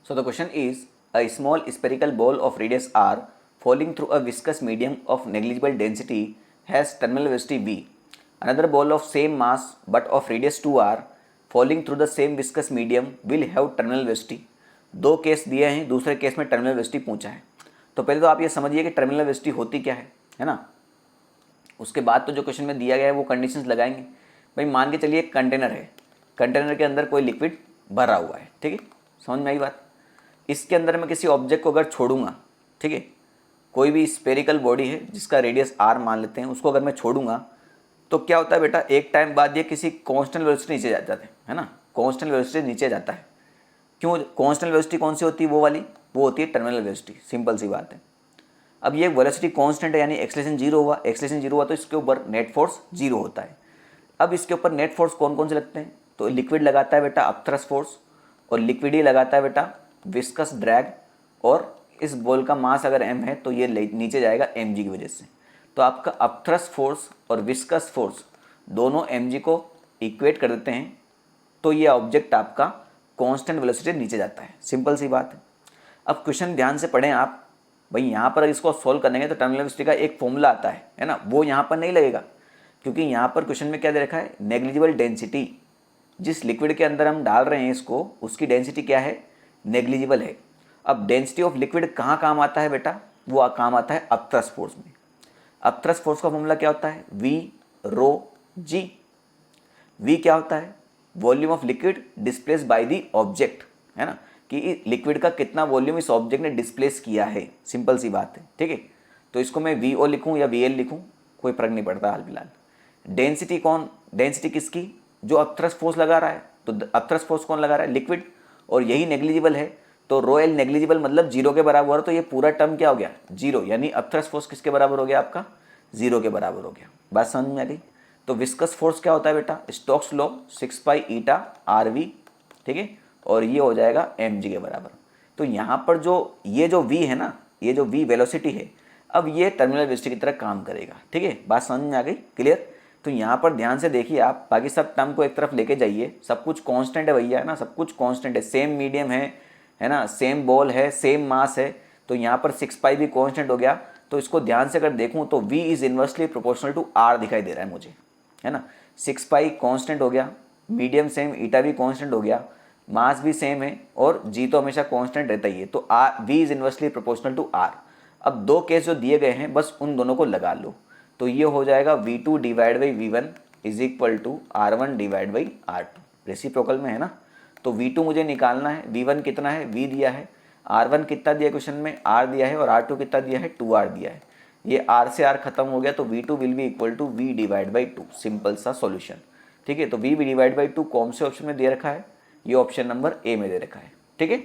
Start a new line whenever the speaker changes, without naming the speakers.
So the question is, a small spherical ball of radius r falling through a viscous medium of negligible density has terminal velocity v. Another ball of same mass but of radius 2r falling through the same viscous medium will have terminal velocity. दो case दिए हैं, दूसरे case में terminal velocity पूछा है. तो पहले तो आप ये समझिए कि टर्मिनल वेलोसिटी होती क्या है ना. उसके बाद तो जो क्वेश्चन में दिया गया है वो कंडीशंस लगाएंगे. भाई मान के चलिए एक कंटेनर है, कंटेनर के अंदर कोई लिक्विड भरा हुआ है, ठीक है, समझ में आई बात. इसके अंदर मैं किसी ऑब्जेक्ट को अगर छोड़ूंगा, ठीक है, कोई भी स्पेरिकल बॉडी है जिसका रेडियस r मान लेते हैं, उसको अगर मैं छोड़ूंगा तो क्या होता है बेटा, एक टाइम बाद ये किसी कांस्टेंट वेलोसिटी नीचे जाता है ना, कांस्टेंट वेलोसिटी नीचे जाता है. क्यों? कांस्टेंट वेलोसिटी कौन सी होती है? वो वाली, वो होती है टर्मिनल वेलोसिटी. सिंपल सी बात है. अब ये वेलोसिटी कांस्टेंट है यानी एक्सेलरेशन जीरो हुआ, एक्सेलरेशन जीरो हुआ तो इसके ऊपर नेट फोर्स जीरो होता है. अब इसके ऊपर नेट फोर्स कौन कौन से लगते हैं? तो लिक्विड लगाता है बेटा अपथ्रस्ट फोर्स, और लिक्विड ही लगाता है बेटा विस्कस ड्रैग, और इस बॉल का मास अगर m है तो ये नीचे जाएगा mg की वजह से. तो आपका अपथ्रस्ट फोर्स और विस्कस फोर्स दोनों mg को इक्वेट कर देते हैं, तो ये ऑब्जेक्ट आपका कांस्टेंट वेलोसिटी नीचे जाता है. सिंपल सी बात है. अब क्वेश्चन ध्यान से पढ़ें आप. भाई यहाँ पर इसको सॉल्व करेंगे तो टर्मिनल वेलोसिटी का एक फॉर्मूला आता है ना, वो यहाँ पर नहीं लगेगा, क्योंकि यहाँ पर क्वेश्चन में क्या दे रखा है, नेग्लिजिबल डेंसिटी. जिस लिक्विड के अंदर हम डाल रहे हैं इसको, उसकी डेंसिटी क्या है, नेग्लिजिबल है. अब डेंसिटी ऑफ लिक्विड कहाँ काम आता है बेटा, वो काम आता है अपथ्रस्ट फोर्स में. अपथ्रस्ट फोर्स का फॉर्मूला क्या होता है, वी रो जी. वी क्या होता है, volume of liquid displace by the object, है ना, कि लिक्विड का कितना वॉल्यूम इस ऑब्जेक्ट ने डिस्प्लेस किया है. सिंपल सी बात है, ठीक है. तो इसको मैं वी ओ लिखूँ या वी एल लिखूँ, कोई फर्क नहीं पड़ता हाल फिलहाल. डेंसिटी कौन, डेंसिटी किसकी, जो अपथ्रस्ट फोर्स लगा रहा है. तो अपथ्रस्ट फोर्स कौन लगा रहा है, लिक्विड, और यही नेग्लिजिबल है. तो रो एल नेग्लिजिबल मतलब जीरो के बराबर है, तो ये पूरा टर्म क्या हो गया, जीरो. यानी अपथ्रस्ट फोर्स किसके बराबर हो गया, आपका जीरो के बराबर हो गया. बात समझ में आ गई. तो विस्कस फोर्स क्या होता है बेटा, Stokes law 6 pi eta r v, ठीक है, और ये हो जाएगा mg के बराबर. तो यहाँ पर जो ये जो v है ना, ये जो v वेलोसिटी है, अब ये टर्मिनल वेलोसिटी की तरह काम करेगा. ठीक है, बात समझ में आ गई, क्लियर. तो यहाँ पर ध्यान से देखिए आप, बाकी सब टर्म को एक तरफ लेके जाइए. सब कुछ कांस्टेंट है भैया, है ना, सब कुछ कांस्टेंट है. सेम मीडियम है ना, सेम बॉल है, सेम मास है. तो यहाँ पर 6 पाई भी कांस्टेंट हो गया. तो इसको ध्यान से अगर देखूँ तो v is inversely proportional to r दिखाई दे रहा है मुझे, है ना. 6 पाई कांस्टेंट हो गया, मीडियम सेम, ईटा भी कांस्टेंट हो गया, मास भी सेम है, और जी तो हमेशा कांस्टेंट रहता ही है. तो v is inversely proportional to r. अब दो केस जो दिए गए हैं बस उन दोनों को लगा लो. तो ये हो जाएगा v2 divide by v1 is equal to r1 divide by r2. Reciprocal में है ना. तो v2 मुझे निकालना है, v1 कितना है, v दिया है, r1 कितना दिया क्वेश्चन में, r दिया है, और r2 कितना दिया है, 2r दिया है. ये r से r खत्म हो गया, तो v2 will be equal to v divide by 2. Simple सा सॉल्यूशन. ठीक है, तो v डिवाइड बाई 2 कौन से ऑप्शन में दे रखा है, ये ऑप्शन नंबर ए में दे रखा है. ठीक है.